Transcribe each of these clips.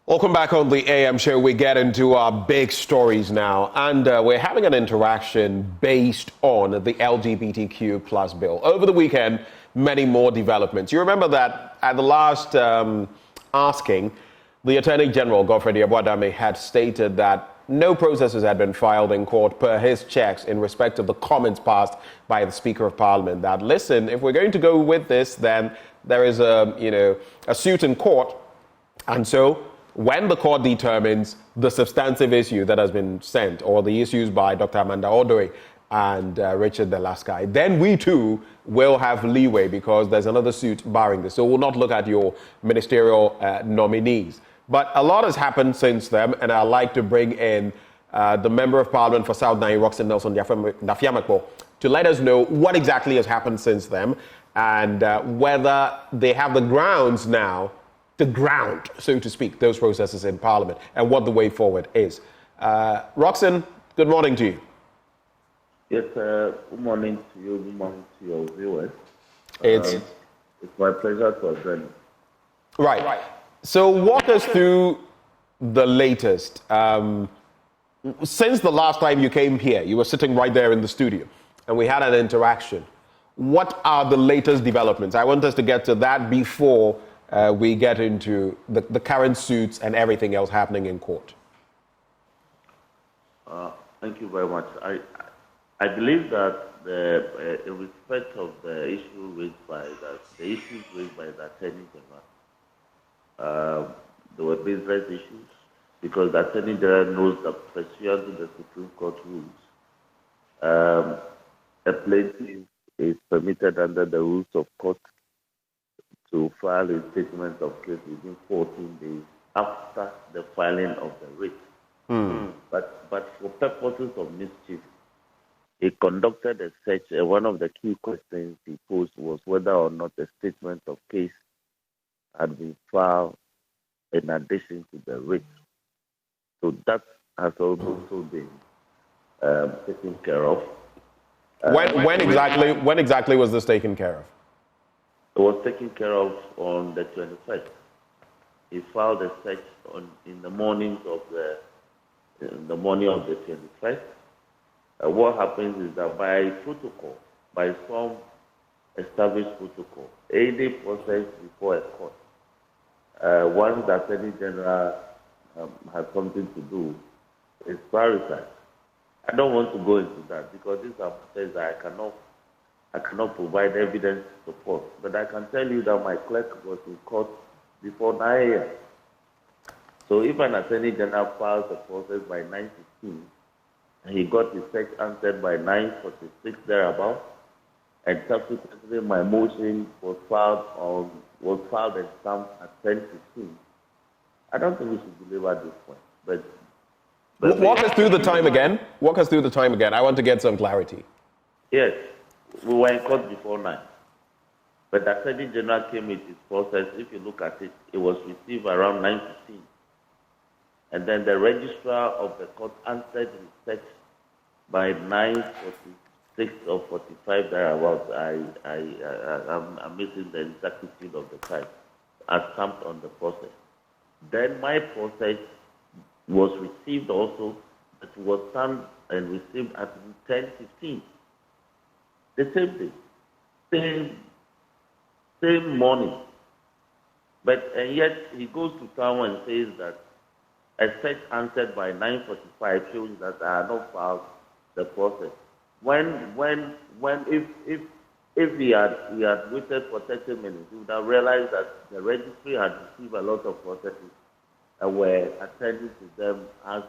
Welcome back on the AM show. We get into our big stories now, and we're having an interaction based on the LGBTQ plus bill. Over the weekend, many more developments. You remember that at the last asking, the Attorney General, Godfrey Adame, had stated that no processes had been filed in court per his checks in respect of the comments passed by the Speaker of Parliament that, listen, if we're going to go with this, then there is a suit in court, and so when the court determines the substantive issue that has been sent, or the issues by Dr. Amanda Odoi and Richard Delaskai, then we too will have leeway because there's another suit barring this. So we'll not look at your ministerial nominees. But a lot has happened since then, and I'd like to bring in the Member of Parliament for South Nine, Roxanne Nelson Dafeamekpor, to let us know what exactly has happened since then and whether they have the grounds now, the ground, so to speak, those processes in Parliament and what the way forward is. Roxanne, good morning to you. Yes, good morning to you, good morning to your viewers. It's my pleasure to attend. Right. So walk us through the latest. Since the last time you came here, you were sitting right there in the studio, and we had an interaction. What are the latest developments? I want us to get to that before we get into the current suits and everything else happening in court. Thank you very much. I believe that in respect of the issues raised by the Attorney General, there were business issues because the Attorney General knows that pursuant to the Supreme Court rules, a plaintiff is permitted under the rules of court to file a statement of case within 14 days after the filing of the writ. But for purposes of mischief, he conducted a search, and one of the key questions he posed was whether or not a statement of case had been filed in addition to the writ. So that has also been taken care of. When exactly was this taken care of? It was taken care of on the 21st. He filed a search in the morning of the 21st. What happens is that by protocol, by some established protocol, any process before a court, once the Attorney General has something to do, is prioritized. I don't want to go into that because these are matters that I cannot provide evidence support. But I can tell you that my clerk was in court before 9 a.m. So if an Attorney General files a process by 9:15, and he got his search answered by 9:46 thereabout, and subsequently my motion was filed and stamped at 10:15, I don't think we should belabor this point. But walk us through the time again. Walk us through the time again. I want to get some clarity. Yes, we were in court before 9. But the Attorney General came with his process. If you look at it, it was received around 9:15. And then the registrar of the court answered his search by 9:46 or 45 thereabouts. I'm missing the exactitude of the time, as stamped on the process. Then my process was received also, it was stamped and received at 10:15. The same thing, same morning. And yet he goes to town and says that a search answered by 9:45 shows that I have not filed the process. If he had waited for 30 minutes, he would have realized that the registry had received a lot of processes and were attending to them as.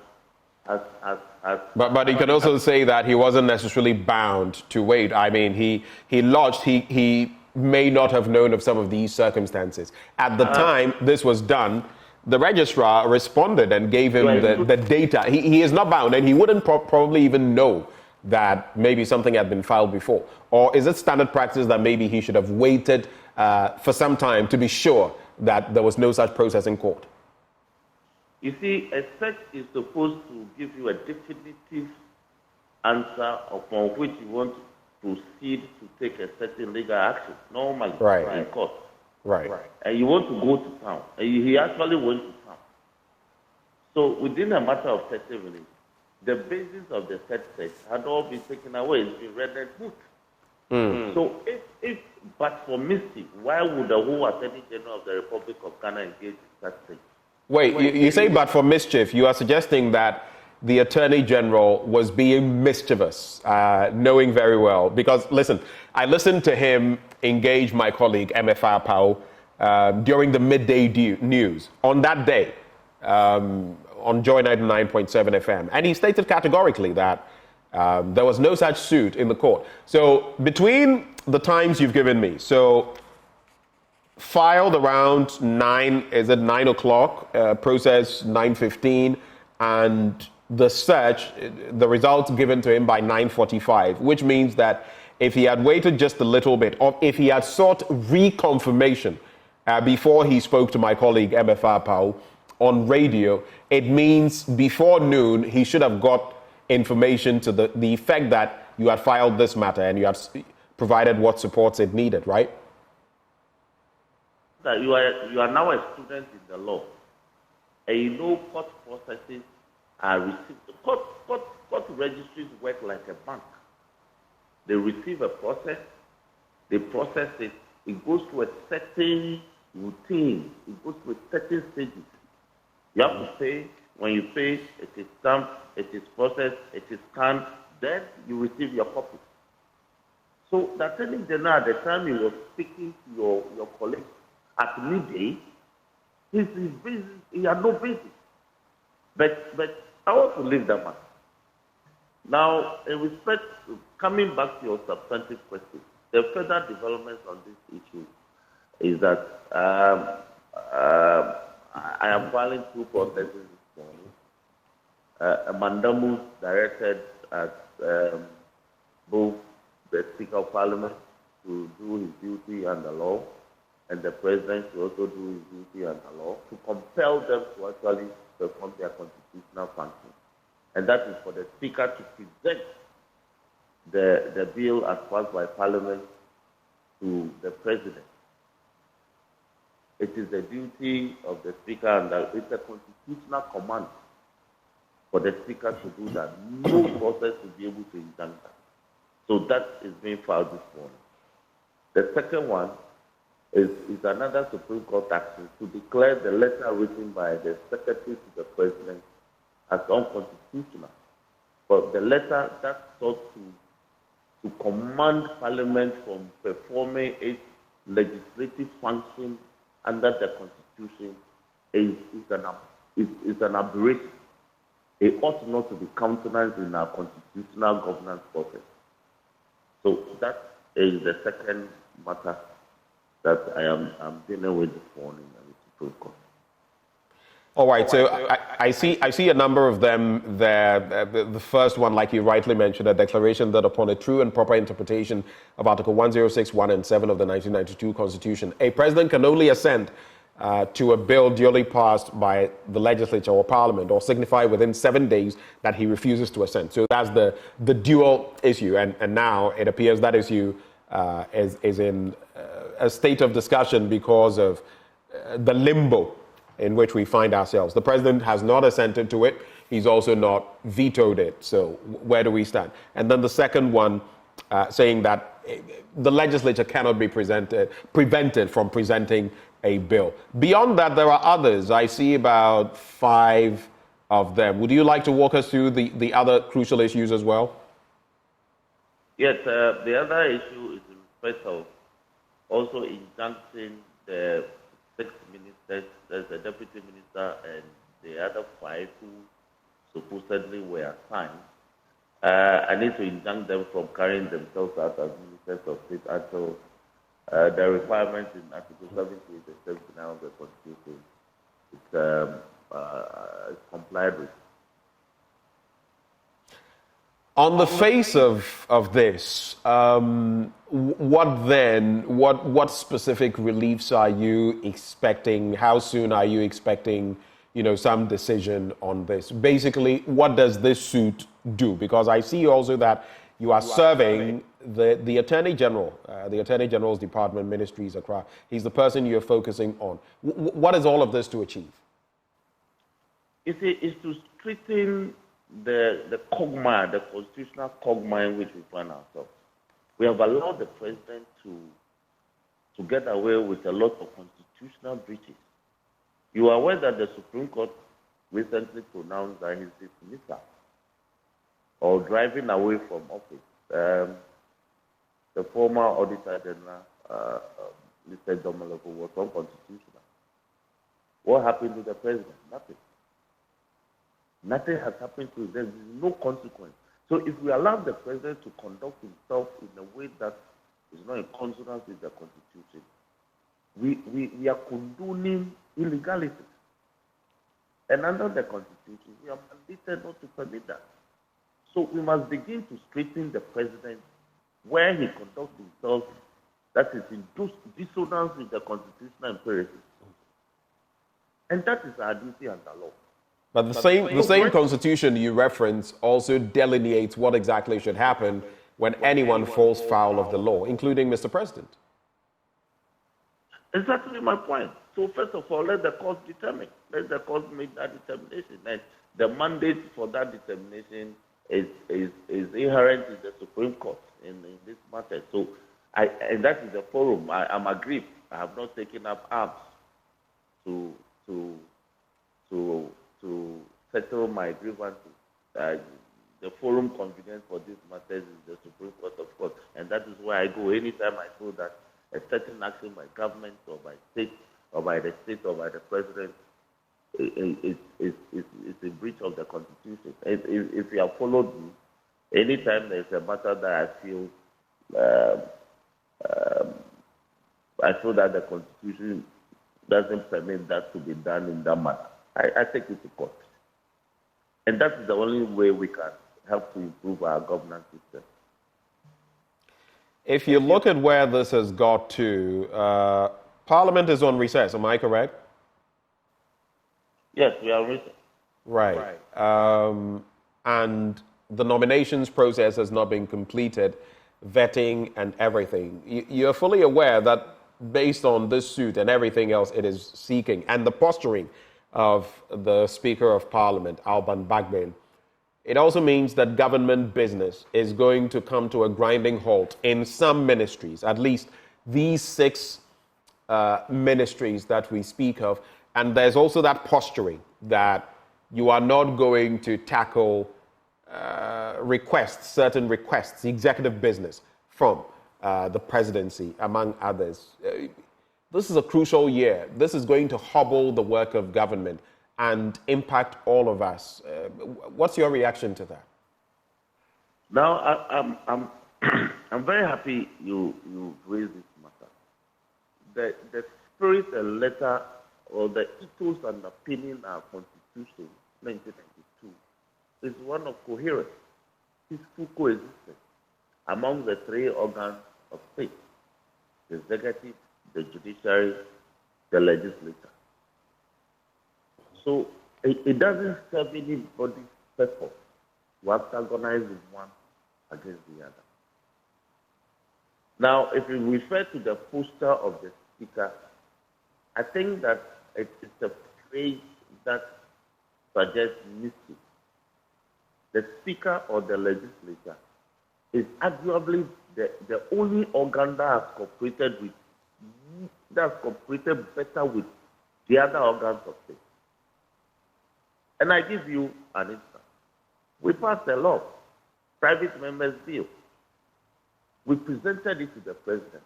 But he can also say that he wasn't necessarily bound to wait. I mean, he lodged. He may not have known of some of these circumstances at the time this was done. The registrar responded and gave him the data. He is not bound, and he wouldn't probably even know that maybe something had been filed before. Or is it standard practice that maybe he should have waited for some time to be sure that there was no such process in court? You see, a search is supposed to give you a definitive answer upon which you want to proceed to take a certain legal action, normally in court. Right. And you want to go to town. And he actually went to town. So within a matter of 30 minutes, the basis of the third set had all been taken away. It's been rendered moot. So but for mischief, why would the whole Attorney General of the Republic of Ghana engage in such things? Wait, you say but for mischief. You are suggesting that the Attorney General was being mischievous, knowing very well. Because, listen, I listened to him engage my colleague, Dafeamekpor, during the midday news on that day, on Joy 99.7 FM. And he stated categorically that there was no such suit in the court. So between the times you've given me, so filed around 9 o'clock, process 9:15, and the search, the results given to him by 9:45, which means that if he had waited just a little bit, or if he had sought reconfirmation before he spoke to my colleague Dafeamekpor on radio, it means before noon he should have got information to the effect that you had filed this matter and you had provided what supports it needed, right? That you are now a student in the law, and you know court processes are received. Court registries work like a bank. They receive a process, they process it, it goes to a certain routine, it goes to a certain stages. You have to pay. When you pay, it is stamped, it is processed, it is scanned, then you receive your copy. So the Attorney General, at the time he was speaking to your colleague at midday, he had no basis. But I want to leave that matter. Now, in respect, coming back to your substantive question, the further developments on this issue is that I am filing two processes this morning. A mandamus directed at both the Speaker of Parliament to do his duty under law, and the President to also do his duty under law, to compel them to actually perform their constitutional function. And that is for the Speaker to present the bill as passed by Parliament to the President. It is the duty of the Speaker, and it's a constitutional command for the Speaker to do that. No process will be able to injunct that. So that is being filed this morning. The second one is another Supreme Court action to declare the letter written by the Secretary to the President as unconstitutional. But the letter that sought to command Parliament from performing its legislative function under the Constitution is an aberration. It ought not to be countenanced in our constitutional governance process. So that is the second matter that I'm dealing with this morning at the Supreme Court. All right, so I see a number of them there. The first one, like you rightly mentioned, a declaration that upon a true and proper interpretation of Article 106, 1 and 7 of the 1992 Constitution, a president can only assent to a bill duly passed by the legislature or parliament, or signify within 7 days that he refuses to assent. So that's the dual issue, and now it appears that issue is in a state of discussion because of the limbo in which we find ourselves. The president has not assented to it. He's also not vetoed it. So where do we stand? And then the second one, saying that the legislature cannot be prevented from presenting a bill. Beyond that, there are others. I see about 5 of them. Would you like to walk us through the other crucial issues as well? Yes, the other issue is in respect of also injuncting the 6 ministers, there's the deputy minister and the other 5 who supposedly were assigned. I need to injunct them from carrying themselves out as ministers of state until the requirements in Article 78 and 79 of the Constitution is complied with. On the face of this, what specific reliefs are you expecting? How soon are you expecting, some decision on this? Basically, what does this suit do? Because I see also that you are serving the Attorney General, the Attorney General's Department, Ministries, Accra. He's the person you're focusing on. What is all of this to achieve? It's to straighten the quagmire, the constitutional quagmire in which we find ourselves. We have allowed the president to get away with a lot of constitutional breaches. You are aware that the Supreme Court recently pronounced that his dismissal or driving away from office, the former Auditor General, Mr. Domelepo, was unconstitutional. What happened to the president? Nothing. Nothing has happened to him. There is no consequence. So if we allow the president to conduct himself in a way that is not in consonance with the Constitution, we are condoning illegality. And under the Constitution, we are mandated not to permit that. So we must begin to straighten the president where he conducts himself that is in dissonance with the constitutional imperatives. And that is our duty under law. But the same constitution you reference also delineates what exactly should happen when anyone falls foul of the law, including Mr. President. Exactly my point. So first of all, let the court determine. Let the court make that determination. And the mandate for that determination is inherent in the Supreme Court in this matter. So and that is the forum. I'm aggrieved. I have not taken up arms to settle my grievances. The forum convenient for these matters is the Supreme Court, of course, and that is where I go anytime I feel that a certain action by government or by state or by the state or by the president is a breach of the Constitution. If you have followed me, anytime there is a matter that I feel that the Constitution doesn't permit that to be done in that manner, I take it to court. And that is the only way we can help to improve our governance system. If you look at where this has got to, Parliament is on recess, am I correct? Yes, we are on recess. Right. And the nominations process has not been completed, vetting and everything. You're fully aware that based on this suit and everything else it is seeking, and the posturing of the Speaker of Parliament, Alban Bagbin, it also means that government business is going to come to a grinding halt in some ministries, at least these 6 ministries that we speak of. And there's also that posturing that you are not going to tackle certain requests, executive business from the presidency, among others. This is a crucial year. This is going to hobble the work of government and impact all of us. What's your reaction to that? Now, I'm very happy you raised this matter. The spirit and letter or the ethos underpinning our Constitution, 1992, is one of coherence, peaceful coexistence among the 3 organs of state: the executive, the judiciary, the legislature. So it doesn't serve anybody's purpose to antagonize one against the other. Now, if we refer to the posture of the Speaker, I think that it's a phrase that suggests mystery. The Speaker or the legislature is arguably the only organ that has cooperated better with the other organs of state. And I give you an instance. We passed a law, Private Members Bill. We presented it to the President.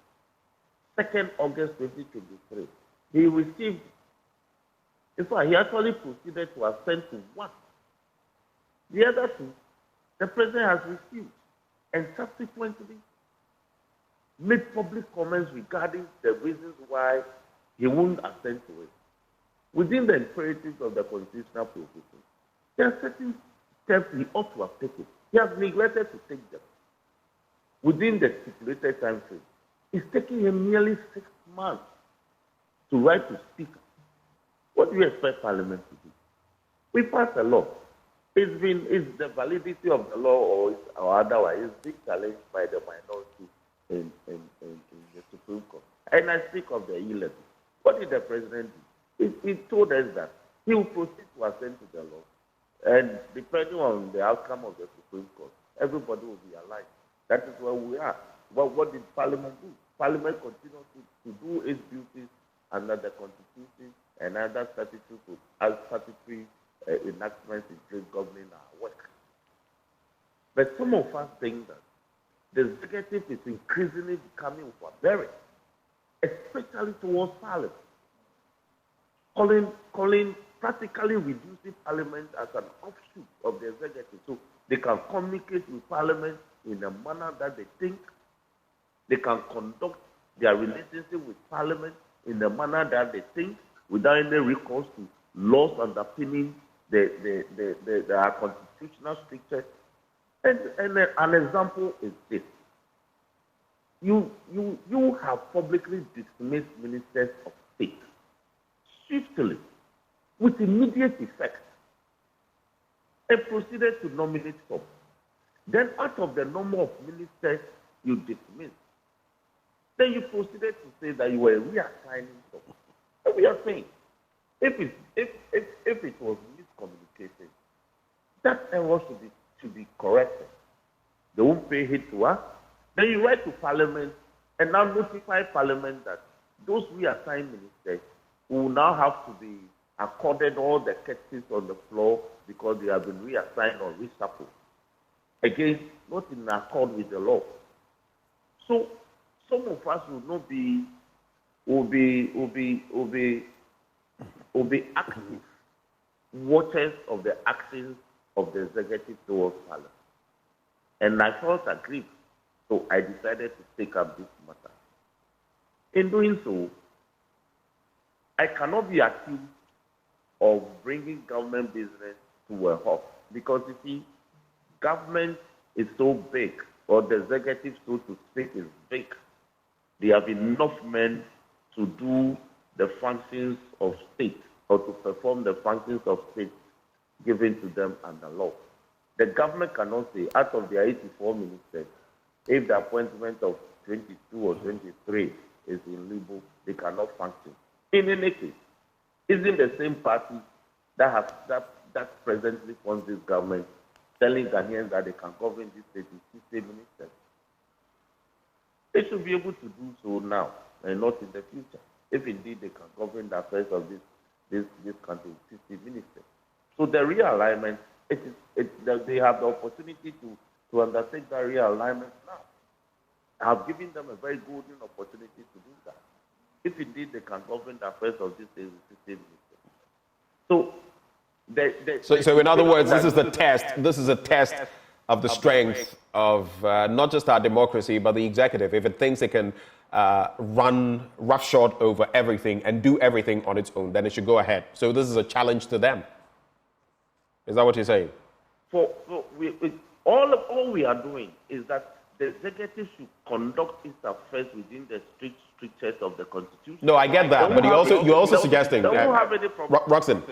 2nd August 2023. He received, in fact, he actually proceeded to assent to 1. The other 2, the President has refused and subsequently made public comments regarding the reasons why he wouldn't assent to it. Within the imperatives of the constitutional provision, there are certain steps he ought to have taken. He has neglected to take them. Within the stipulated time frame, it's taking him nearly 6 months to write to Speaker. What do you expect Parliament to do? We passed a law. It's the validity of the law or otherwise is being challenged by the minority in the Supreme Court. And I speak of the 11. What did the President do? He told us that He will proceed to assent to the law. And depending on the outcome of the Supreme Court, everybody will be aligned. That is where we are. But what did Parliament do? Parliament continued to do its duties under the Constitution and other statutory enactments in place governing our work. But some of us think that the executive is increasingly becoming overbearing, especially towards Parliament, calling practically reducing Parliament as an offshoot of the executive, so they can communicate with Parliament in a manner that they think. They can conduct their relationship with Parliament in the manner that they think, without any recourse to laws underpinning our constitutional strictures. And an example is this. You have publicly dismissed ministers of state swiftly, with immediate effect, and proceeded to nominate some. Then out of the number of ministers you dismissed, then you proceeded to say that you were reassigning some. And we are saying, if it was miscommunication, that error should be corrected. They won't pay heed to us. Then you write to Parliament and now notify Parliament that those reassigned ministers will now have to be accorded all the courtesies on the floor because they have been reassigned or reshuffled. Again, not in accord with the law. So some of us will be active watchers of the actions of the executive towards Parliament. And I felt aggrieved, so I decided to take up this matter. In doing so, I cannot be accused of bringing government business to a halt, because you see, government is so big, or the executive, so to speak, is big. They have enough men to do the functions of state, or to perform the functions of state given to them under law. The government cannot say, out of their 84 ministers, if the appointment of 22 or 23 is in limbo, they cannot function. In any case, isn't the same party that presently funds this government telling Ghanaians that they can govern this state with 60 ministers? They should be able to do so now and not in the future, if indeed they can govern the affairs of this country with 60 ministers. So the realignment, they have the opportunity to undertake that realignment now. I have given them a very golden opportunity to do that, if indeed they can govern the affairs of this state with 60 ministers. So in other words, this is the test. This is a test of the strength of not just our democracy, but the executive. If it thinks it can run roughshod over everything and do everything on its own, then it should go ahead. So this is a challenge to them. Is that what you're saying? All we are doing is that the executive should conduct its affairs within the strict strictures of the Constitution. No, I get that, but you're also suggesting, they won't have any problem. Roxanne,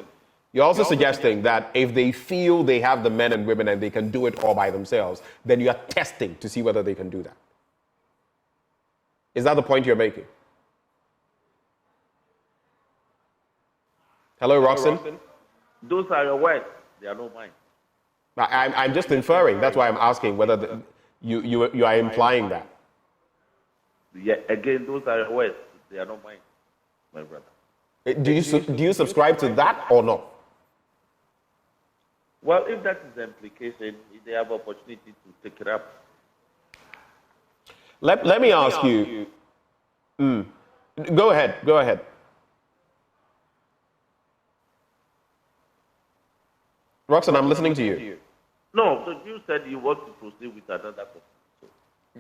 you're also suggesting that if they feel they have the men and women and they can do it all by themselves, then you are testing to see whether they can do that. Is that the point you're making? Hello, Roxanne? Those are your words. They are not mine. I'm just inferring. That's why I'm asking whether you are implying that. Yeah, again, those are your words. They are not mine, my brother. Do you subscribe to that or not? Well, if that is the implication, they have opportunity to take it up. Let me ask you. Go ahead. Roxanne, I'm listening to you. No, so you said you want to proceed with another question.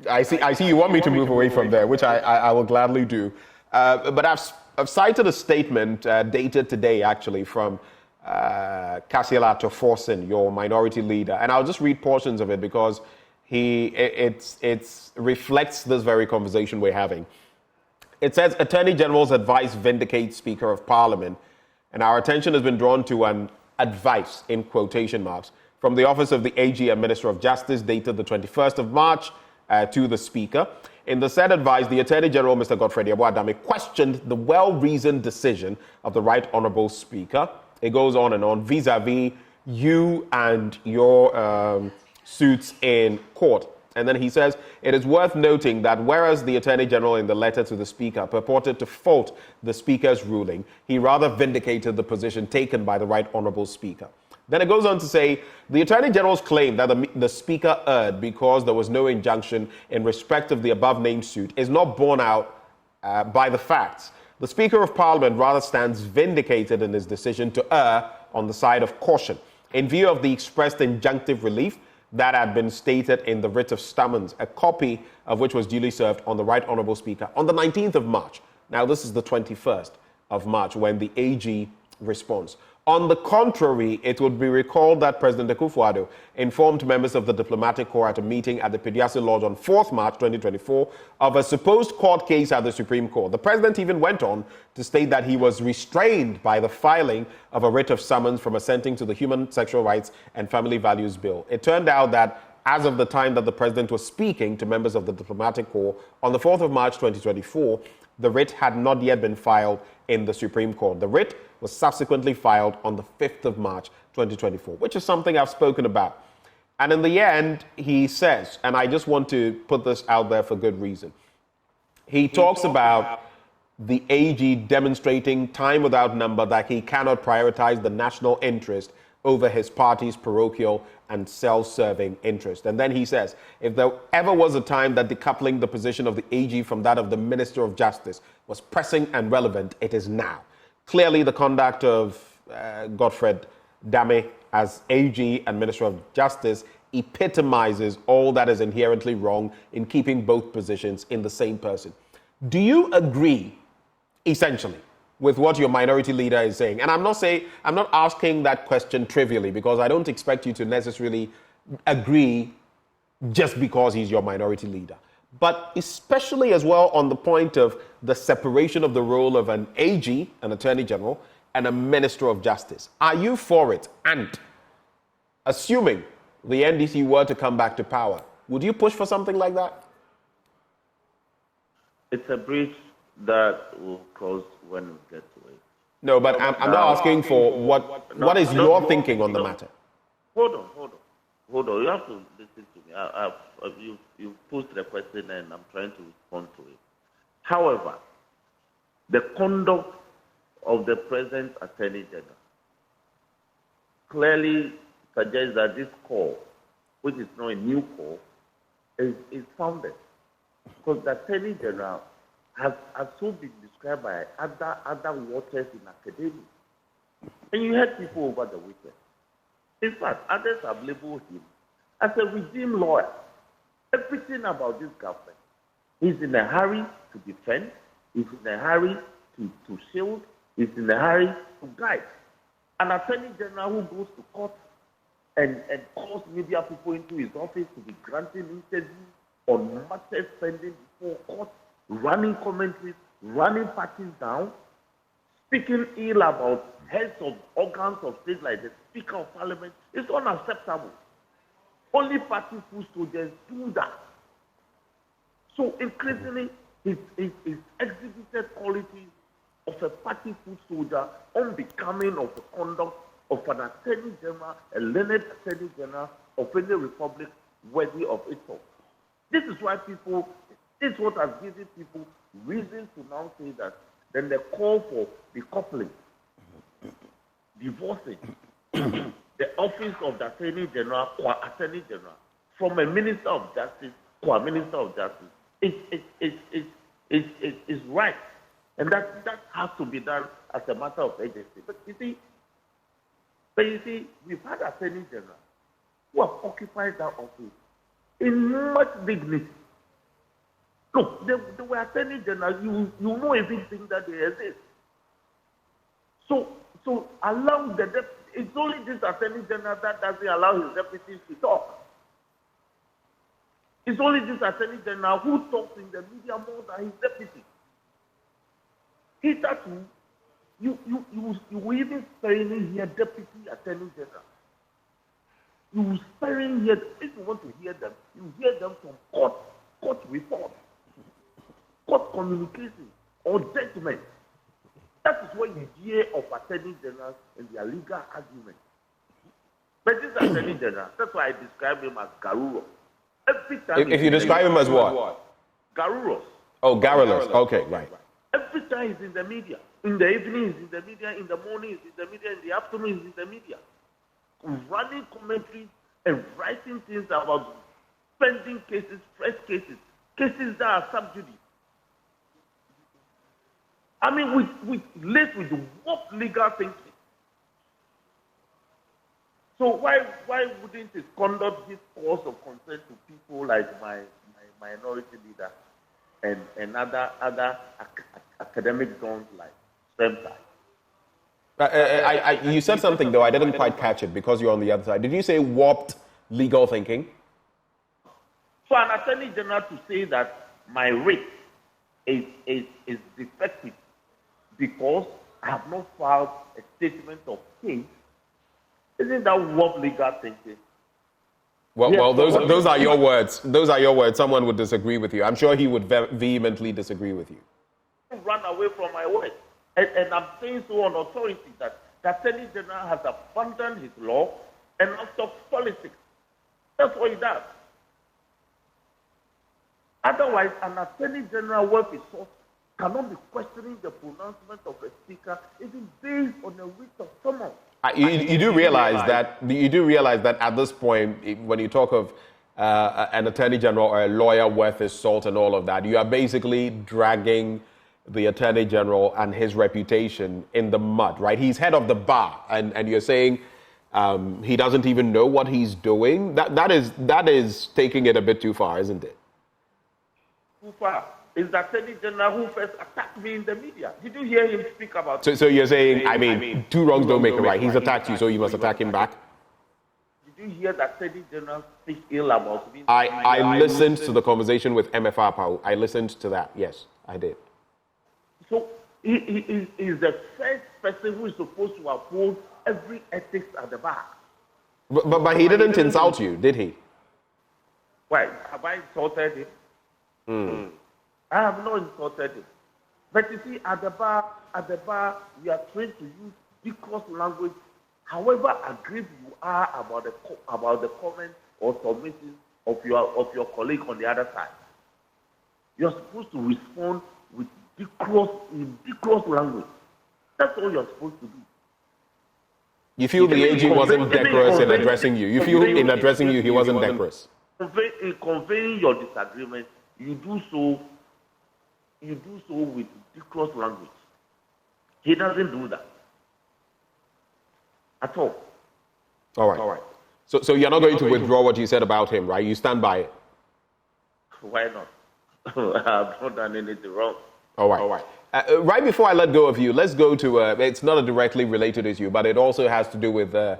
I see you want me to move away from there, which I will gladly do. But I've cited a statement dated today, actually, from Kasiela Toforson, your minority leader. And I'll just read portions of it because it reflects this very conversation we're having. It says, Attorney General's advice vindicates Speaker of Parliament. And our attention has been drawn to an advice, in quotation marks, from the Office of the AG and Minister of Justice, dated the 21st of March, to the Speaker. In the said advice, the Attorney General, Mr. Godfrey Adame, questioned the well-reasoned decision of the Right Honourable Speaker it goes on and on, vis-a-vis you and your suits in court. And then he says, it is worth noting that whereas the Attorney General in the letter to the Speaker purported to fault the Speaker's ruling, he rather vindicated the position taken by the Right Honourable Speaker. Then it goes on to say, the Attorney General's claim that the Speaker erred because there was no injunction in respect of the above-named suit is not borne out by the facts. The Speaker of Parliament rather stands vindicated in his decision to err on the side of caution. In view of the expressed injunctive relief that had been stated in the writ of summons, a copy of which was duly served on the Right Honourable Speaker on the 19th of March. Now, this is the 21st of March when the AG responds. On the contrary, it would be recalled that President Akufo-Addo informed members of the diplomatic corps at a meeting at the Pediasi Lodge on 4th March 2024 of a supposed court case at the Supreme Court. The president even went on to state that he was restrained by the filing of a writ of summons from assenting to the Human Sexual Rights and Family Values Bill. It turned out that as of the time that the president was speaking to members of the diplomatic corps on the 4th of March 2024, the writ had not yet been filed in the Supreme Court. The writ was subsequently filed on the 5th of March 2024, which is something I've spoken about. And in the end, he says, and I just want to put this out there for good reason, he talks about the AG demonstrating time without number that he cannot prioritize the national interest over his party's parochial and self-serving interest. And then he says, if there ever was a time that decoupling the position of the AG from that of the Minister of Justice was pressing and relevant, it is now. Clearly, the conduct of Godfred Dame as AG and Minister of Justice epitomizes all that is inherently wrong in keeping both positions in the same person. Do you agree, essentially, with what your minority leader is saying? And I'm not asking that question trivially, because I don't expect you to necessarily agree just because he's your minority leader. But especially as well on the point of the separation of the role of an AG, an Attorney General, and a Minister of Justice. Are you for it? And assuming the NDC were to come back to power, would you push for something like that? It's a bridge that will cross when we get to it. No, but I'm not asking for what is your thinking on the matter? Hold on. You have to listen to me. You posed the question and I'm trying to respond to it. However, the conduct of the present Attorney General clearly suggests that this call, which is not a new call, is founded. Because the Attorney General has so been described by other waters in academia. And you heard people over the weekend. In fact, others have labeled him as a regime lawyer. Everything about this government, he's in a hurry to defend, he's in a hurry to shield, he's in a hurry to guide. An Attorney General who goes to court and calls media people into his office to be granting interviews on matters pending before court, running commentaries, running parties down, speaking ill about heads of organs of state like the Speaker of Parliament, is unacceptable. Only party footsoldiers do that. So increasingly, his exhibited qualities of a party footsoldier unbecoming of the conduct of an Attorney General, a learned Attorney General of any republic worthy of itself. This is why this is what has given people reason to now say that then the call for decoupling, divorcing the office of the Attorney General or Attorney General from a Minister of Justice or a Minister of Justice is right. And that has to be done as a matter of agency. But you see, we've had Attorney General who have occupied that office in much dignity. Look, they were Attorney General, you know everything that they exist. So allow it's only this Attorney General that doesn't allow his deputies to talk. It's only this Attorney General who talks in the media more than his deputy. Hitherto, you will even sparingly hear Deputy Attorney General. You will sparingly hear, if you want to hear them, you hear them from court report, court communication, or judgment. That is what you hear of attorney generals and their legal arguments. But this attorney general, that's why I describe him as Garuro. Every time if you describe him as what? Garuros. Oh, garrulous. Okay, right. Every time he's in the media. In the evening, he's in the media. In the morning, he's in the media. In the afternoon, he's in the media. Running commentaries and writing things about pending cases, fresh cases, cases that are sub judice. I mean, we live with what legal thinking. So why wouldn't it conduct this cause of concern to people like my minority leader and other academic zones like Stemside? You said something, though, I didn't quite catch it because you're on the other side. Did you say warped legal thinking? For an attorney general to say that my writ is defective because I have not filed a statement of case, isn't that warped legal thinking? Well, those are your words. Those are your words. Someone would disagree with you. I'm sure he would vehemently disagree with you. Run away from my words. And I'm saying so on authority that the Attorney General has abandoned his law and now talks politics. That's what he does. Otherwise, an Attorney General worth his salt cannot be questioning the pronouncement of a speaker even based on a writ of summons. You do realize that at this point, when you talk of an attorney general or a lawyer worth his salt and all of that, you are basically dragging the attorney general and his reputation in the mud, right? He's head of the bar, and you're saying he doesn't even know what he's doing. That is taking it a bit too far, isn't it? Too far. Is the Attorney General who first attacked me in the media. Did you hear him speak about it? So you're saying, I mean, two wrongs don't make a right. He's attacked you, so you must attack him back? Did you hear the Attorney General speak ill about me? I listened to the conversation with MFR Pau. I listened to that. Yes, I did. So he is the first person who is supposed to uphold every ethics at the bar. But he didn't insult you, did he? Why? Have I insulted him? I have not insulted him. But you see, at the bar, we are trained to use decorous language. However aggrieved you are about the comment or submission of your colleague on the other side, you're supposed to respond with decorous language. That's all you're supposed to do. You feel the AG wasn't decorous in addressing you. You feel in addressing you, he wasn't decorous. In conveying your disagreement, you do so with decorous language. He doesn't do that at all. All right. So you're not going to withdraw what you said about him, right? You stand by it. Why not? I've not done anything wrong. All right. Right before I let go of you, let's go to, it's not a directly related issue, but it also has to do with the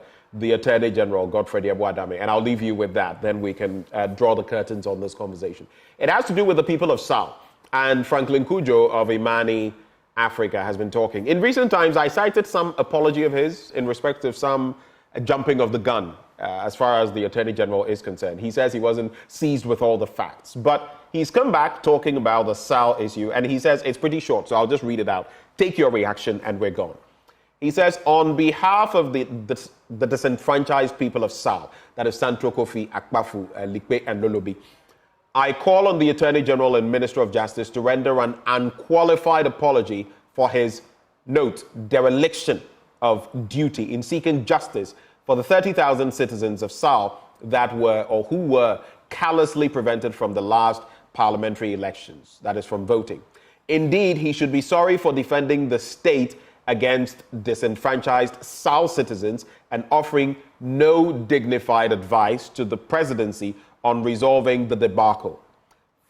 Attorney General, Godfrey Adame, and I'll leave you with that. Then we can draw the curtains on this conversation. It has to do with the people of SAL. And Franklin Kujo of Imani Africa has been talking. In recent times, I cited some apology of his in respect of some jumping of the gun as far as the Attorney General is concerned. He says he wasn't seized with all the facts. But he's come back talking about the SAL issue, and he says it's pretty short, so I'll just read it out. Take your reaction, and we're gone. He says, on behalf of the disenfranchised people of SAL, that is Santro Kofi, Akpafu, Likpe, and Lolobi, I call on the Attorney General and Minister of Justice to render an unqualified apology for his, note, dereliction of duty in seeking justice for the 30,000 citizens of SAL that were or who were callously prevented from the last parliamentary elections, that is from voting. Indeed, he should be sorry for defending the state against disenfranchised SAL citizens and offering no dignified advice to the presidency on resolving the debacle.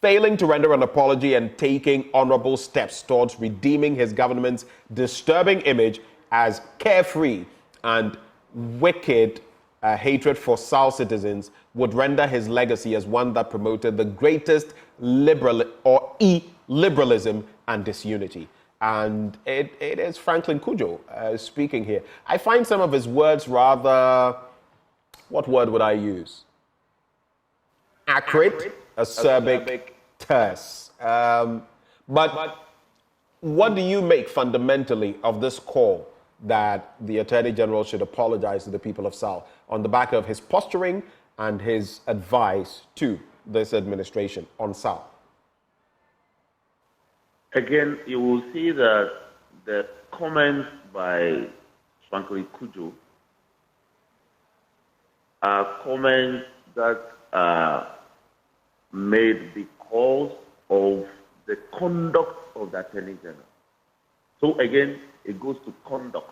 Failing to render an apology and taking honorable steps towards redeeming his government's disturbing image as carefree and wicked hatred for SAL citizens would render his legacy as one that promoted the greatest illiberalism and disunity. And it is Franklin Kujo speaking here. I find some of his words rather, what word would I use? Accurate, acerbic, terse. But What do you make fundamentally of this call that the Attorney General should apologize to the people of South on the back of his posturing and his advice to this administration on South? Again, you will see that the comments by Franklin Kujo are comments that are made because of the conduct of the Attorney General. So again, it goes to conduct.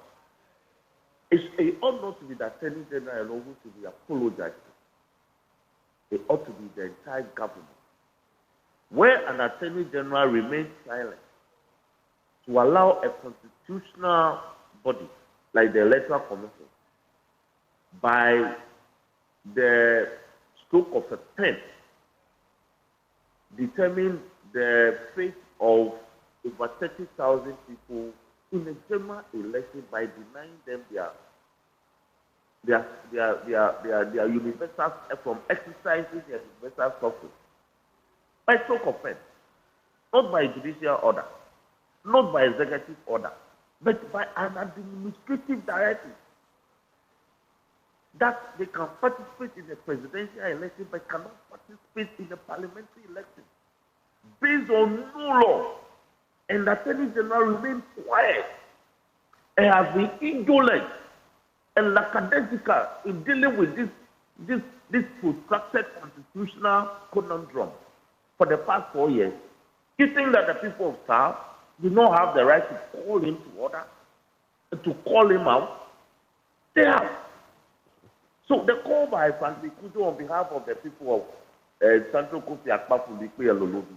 It ought not to be the Attorney General alone who should be apologizing. It ought to be the entire government. Where an Attorney General remains silent to allow a constitutional body like the Electoral Commission, by the stroke of a pen, determine the fate of over 30,000 people in a general election by denying them their universal, from exercising their universal suffrage. By stroke of pen, not by judicial order, not by executive order, but by an administrative directive that they can participate in the presidential election but cannot participate in the parliamentary election based on no law. And the Attorney General remains quiet and has been indolent and lackadaisical in dealing with this protracted constitutional conundrum for the past 4 years. You think that the people of South do not have the right to call him to order, to call him out? They have. So the call by Franklin Kujo on behalf of the people of Central Kofi Akpafu Lolobi,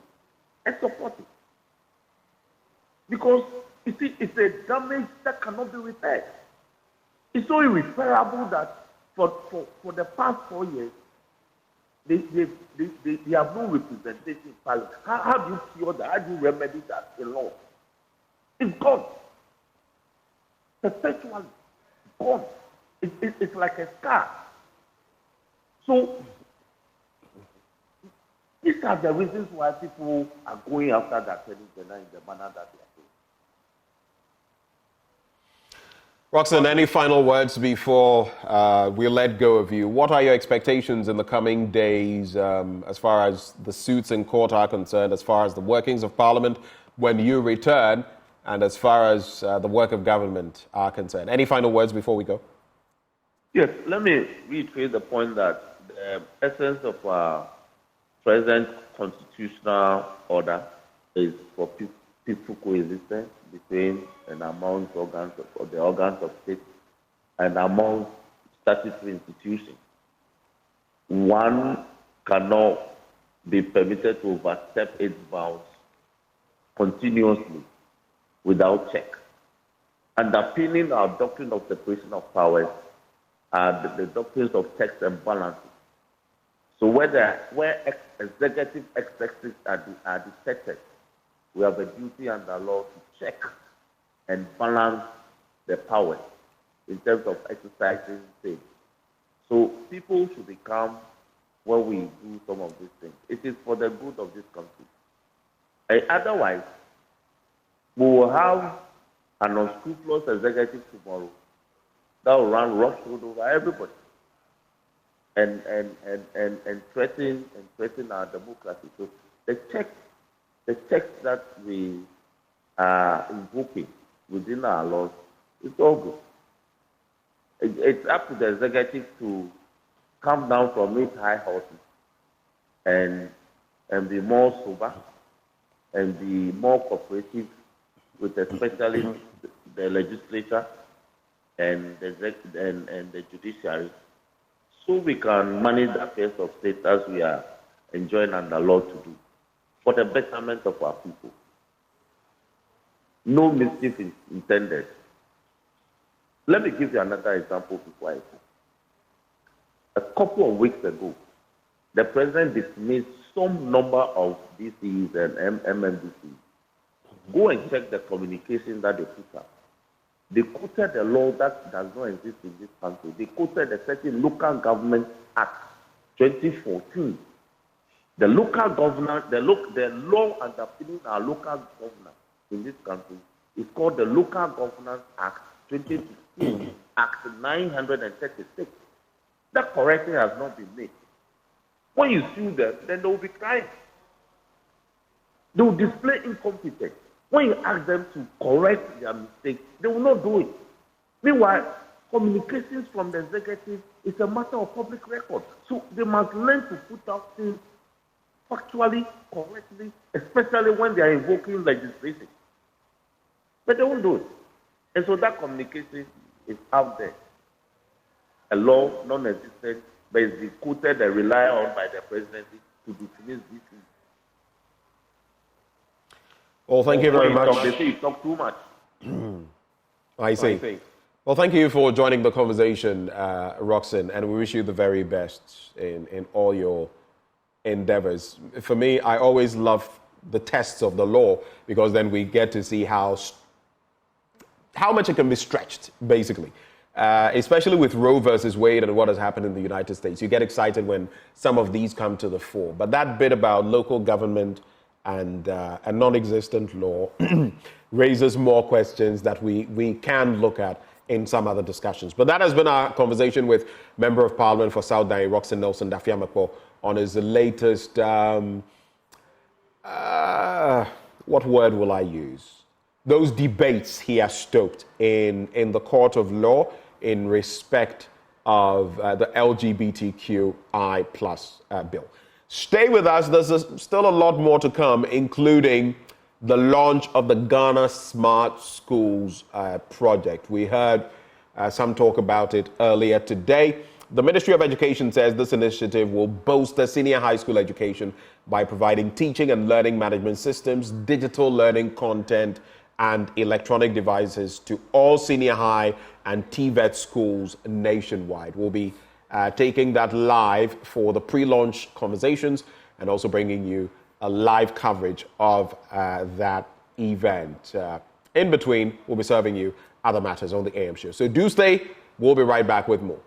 I support it. Because, you see, it's a damage that cannot be repaired. It's so irreparable that for the past 4 years, they have no representation in Parliament. How do you cure that? How do you remedy that in law? It's gone. Perpetually gone. It's like a scar. So, these are the reasons why people are going after that Attorney General in the manner that they are doing. Roxanne, any final words before we let go of you? What are your expectations in the coming days as far as the suits in court are concerned, as far as the workings of Parliament when you return, and as far as the work of government are concerned? Any final words before we go? Yes, let me reiterate the point that the essence of our present constitutional order is for peaceful coexistence between and among the organs of state and among statutory institutions. One cannot be permitted to overstep its bounds continuously without check. Underpinning our doctrine of separation of powers are the doctrines of checks and balances. So where executive excesses are detected, we have a duty under law to check and balance the powers in terms of exercising things. So people should be calm when we do some of these things. It is for the good of this country. Otherwise, we will have an unscrupulous executive tomorrow that will run roughshod over everybody and threaten our democracy. So the checks that we are invoking within our laws, it's all good. It's up to the executive to come down from its high horses and be more sober and be more cooperative with especially the legislature and the judiciary, so we can manage the affairs of state as we are enjoined under law to do, for the betterment of our people. No mischief is intended. Let me give you another example before I go. A couple of weeks ago, the president dismissed some number of DCs and MMDCs. Go and check the communication that they put up. They quoted a law that does not exist in this country. They quoted a certain Local Government Act 2014. The local governor, the law underpinning our local government in this country is called the Local Governance Act 2015, Act 936. That correction has not been made. When you sue them, then they will be crying. They will display incompetence. When you ask them to correct their mistakes, they will not do it. Meanwhile, communications from the executive is a matter of public record. So they must learn to put out things factually, correctly, especially when they are invoking legislation. But they won't do it. And so that communication is out there. A law non-existent, but is being quoted and relied on by the presidency to dismiss these things. Well, thank you very much. They say you talk too much. I see. Well, thank you for joining the conversation, Roxanne, and we wish you the very best in all your endeavors. For me, I always love the tests of the law because then we get to see how much it can be stretched, basically. Especially with Roe versus Wade and what has happened in the United States. You get excited when some of these come to the fore. But that bit about local government and a non-existent law raises more questions that we can look at in some other discussions. But that has been our conversation with Member of Parliament for South Dai, Roxanne Nelson Dafeamekpor, on his latest, what word will I use? Those debates he has stoked in the court of law in respect of the LGBTQI plus bill. Stay with us. There's still a lot more to come, including the launch of the Ghana Smart Schools project. We heard some talk about it earlier today. The Ministry of Education says this initiative will bolster senior high school education by providing teaching and learning management systems, digital learning content, and electronic devices to all senior high and TVET schools nationwide. We'll be taking that live for the pre-launch conversations and also bringing you a live coverage of that event. In between, we'll be serving you other matters on the AM show. So do stay. We'll be right back with more.